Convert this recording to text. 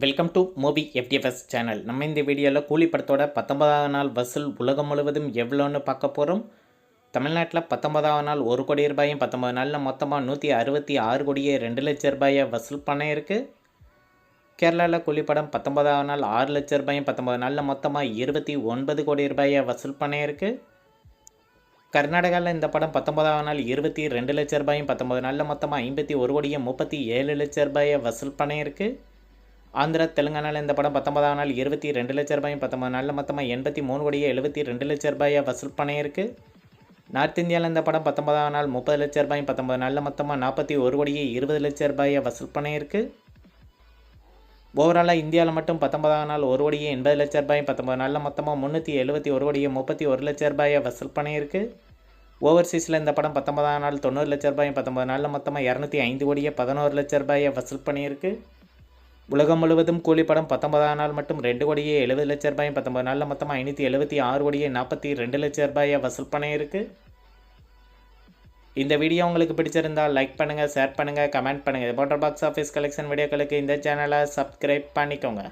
Welcome to movie FDFS channel. நம்ம இந்த வீடியோவில் கூலி படத்தோட 19வது நாள் வசூல் உலகம் முழுவதும் எவ்வளோன்னு பார்க்க போகிறோம். தமிழ்நாட்டில் 19வது நாள் 1 கோடி ரூபாயும் 19 நாளில் மொத்தமாக 166 கோடியே 2 லட்ச ரூபாயை வசூல் பண்ணியிருக்கு. கேரளாவில் கூலி படம் 19வது நாள் 6 லட்ச ரூபாயும் 19 நாளில் மொத்தமாக 29 கோடி ரூபாயை வசூல் பண்ணியிருக்கு. கர்நாடகாவில் இந்த படம் 19வது நாள் 22 லட்ச ரூபாயும் 19 நாளில் மொத்தமாக 51 கோடியே 37 லட்ச ரூபாயை வசூல் பண்ணியிருக்கு. ஆந்திரா தெலுங்கானாவில் இந்த படம் 19வது நாள் 22 லட்ச ரூபாயும் 19 நாளில் மொத்தமாக 83 கோடியே 72 லட்ச ரூபாயை வசூல் பண்ணியிருக்கு. நார்த் இந்தியாவில் இந்த படம் 19வது நாள் 30 லட்ச ரூபாயும் 19 நாளில் மொத்தமாக 41 கோடியே 20 லட்ச ரூபாயை வசூல் பண்ணியிருக்கு. ஓவராலாக இந்தியாவில் மட்டும் 19வது நாள் 1 கோடியே 80 லட்ச ரூபாயும் 19 நாளில் மொத்தமாக 371 கோடியே 31 லட்ச ரூபாயை வசூல் பண்ணியிருக்கு. ஓவர்சீஸில் இந்த படம் 19வது நாள் 90 லட்ச ரூபாயும் 19 நாளில் மொத்தமாக 205 கோடியே 11 லட்ச ரூபாயை வசூல் பண்ணியிருக்கு. உலகம் முழுவதும் கூலி படம் 19வது நாள் மட்டும் 2 கோடியே 70 லட்ச ரூபாயும் 19 நாளில் மொத்தமாக 576 கோடியே 42 லட்ச ரூபாயை வசூல் பண்ணியிருக்கு. இந்த வீடியோ உங்களுக்கு பிடிச்சிருந்தால் லைக் பண்ணுங்கள், ஷேர் பண்ணுங்கள், கமெண்ட் பண்ணுங்கள். இது போன்ற பாக்ஸ் ஆஃபீஸ் கலெக்ஷன் வீடியோக்களுக்கு இந்த சேனலை சப்ஸ்கிரைப் பண்ணிக்கோங்க.